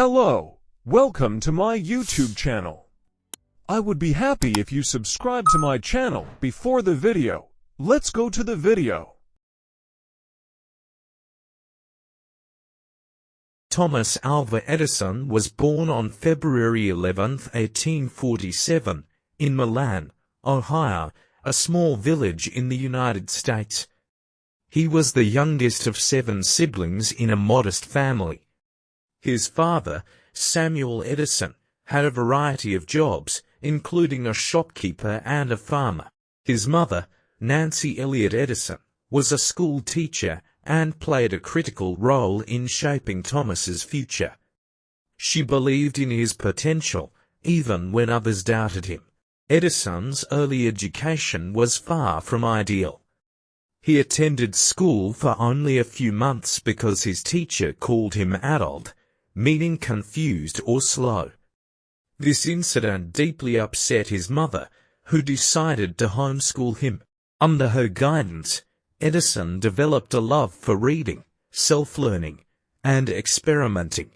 Hello, welcome to my YouTube channel. I would be happy if you subscribe to my channel before the video. Let's go to the video. Thomas Alva Edison was born on February 11, 1847, in Milan, Ohio, a small village in the United States. He was the youngest of 7 siblings in a modest family. His father, Samuel Edison, had a variety of jobs, including a shopkeeper and a farmer. His mother, Nancy Elliott Edison, was a school teacher and played a critical role in shaping Thomas's future. She believed in his potential, even when others doubted him. Edison's early education was far from ideal. He attended school for only a few months because his teacher called him adult, meaning confused or slow. This incident deeply upset his mother, who decided to homeschool him. Under her guidance, Edison developed a love for reading, self-learning, and experimenting.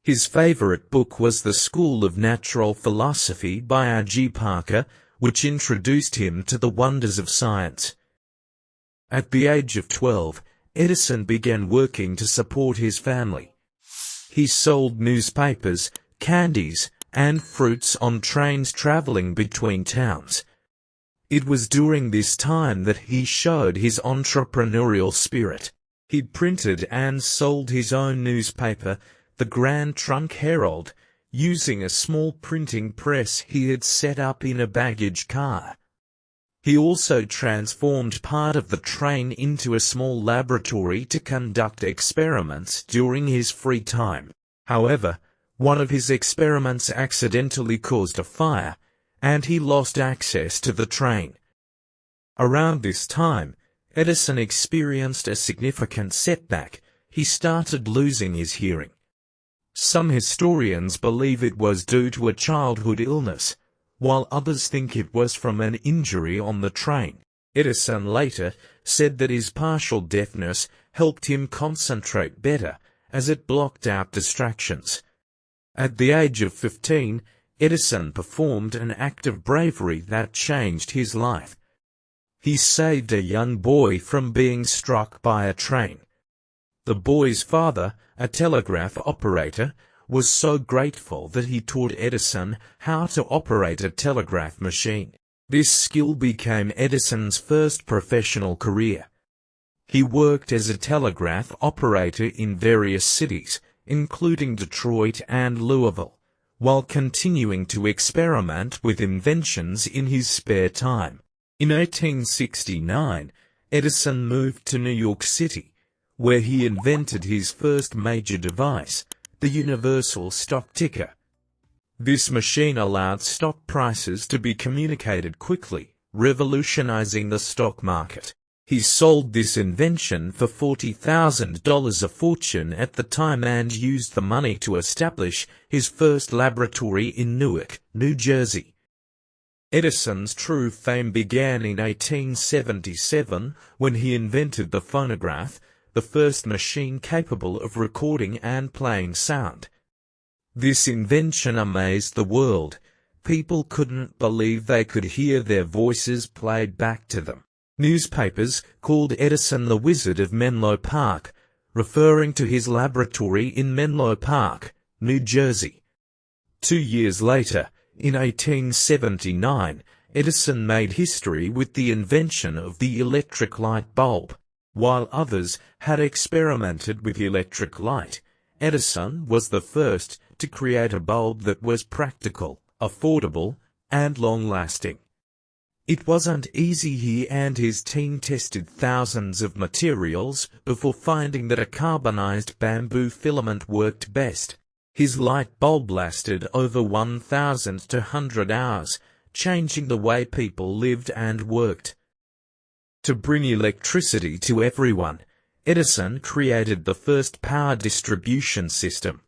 His favorite book was The School of Natural Philosophy by R.G. Parker, which introduced him to the wonders of science. At the age of 12, Edison began working to support his family. He sold newspapers, candies, and fruits on trains traveling between towns. It was during this time that he showed his entrepreneurial spirit. He printed and sold his own newspaper, the Grand Trunk Herald, using a small printing press he had set up in a baggage car. He also transformed part of the train into a small laboratory to conduct experiments during his free time. However, one of his experiments accidentally caused a fire, and he lost access to the train. Around this time, Edison experienced a significant setback. He started losing his hearing. Some historians believe it was due to a childhood illness, while others think it was from an injury on the train. Edison later said that his partial deafness helped him concentrate better, as it blocked out distractions. At the age of 15, Edison performed an act of bravery that changed his life. He saved a young boy from being struck by a train. The boy's father, a telegraph operator, was so grateful that he taught Edison how to operate a telegraph machine. This skill became Edison's first professional career. He worked as a telegraph operator in various cities, including Detroit and Louisville, while continuing to experiment with inventions in his spare time. In 1869, Edison moved to New York City, where he invented his first major device, the universal stock ticker. This machine allowed stock prices to be communicated quickly, revolutionizing the stock market. He sold this invention for $40,000, a fortune at the time, and used the money to establish his first laboratory in Newark, New Jersey. Edison's true fame began in 1877 when he invented the phonograph, the first machine capable of recording and playing sound. This invention amazed the world. People couldn't believe they could hear their voices played back to them. Newspapers called Edison the Wizard of Menlo Park, referring to his laboratory in Menlo Park, New Jersey. 2 years later, in 1879, Edison made history with the invention of the electric light bulb. While others had experimented with electric light, Edison was the first to create a bulb that was practical, affordable, and long-lasting. It wasn't easy. He and his team tested thousands of materials before finding that a carbonized bamboo filament worked best. His light bulb lasted over 1,200 hours, changing the way people lived and worked. To bring electricity to everyone, Edison created the first power distribution system.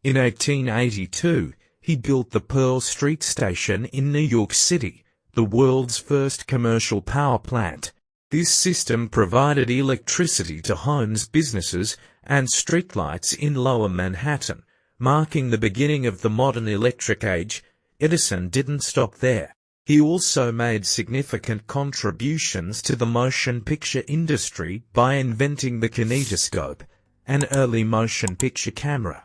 In 1882, he built the Pearl Street Station in New York City, the world's first commercial power plant. This system provided electricity to homes, businesses, and streetlights in Lower Manhattan, marking the beginning of the modern electric age. Edison didn't stop there. He also made significant contributions to the motion picture industry by inventing the kinetoscope, an early motion picture camera.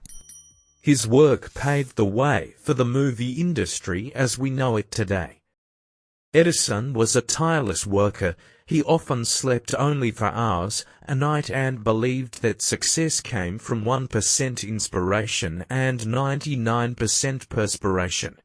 His work paved the way for the movie industry as we know it today. Edison was a tireless worker. He often slept only for hours a night and believed that success came from 1% inspiration and 99% perspiration.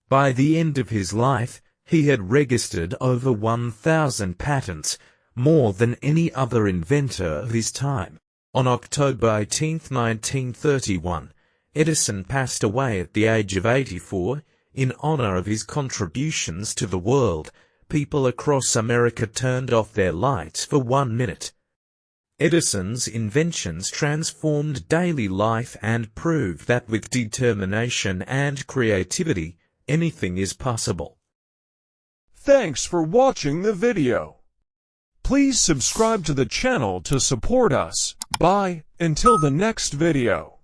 By the end of his life, he had registered over 1,000 patents, more than any other inventor of his time. On October 18, 1931, Edison passed away at the age of 84. In honor of his contributions to the world, people across America turned off their lights for 1 minute. Edison's inventions transformed daily life and proved that with determination and creativity, anything is possible. Thanks for watching the video. Please subscribe to the channel to support us. Bye, until the next video.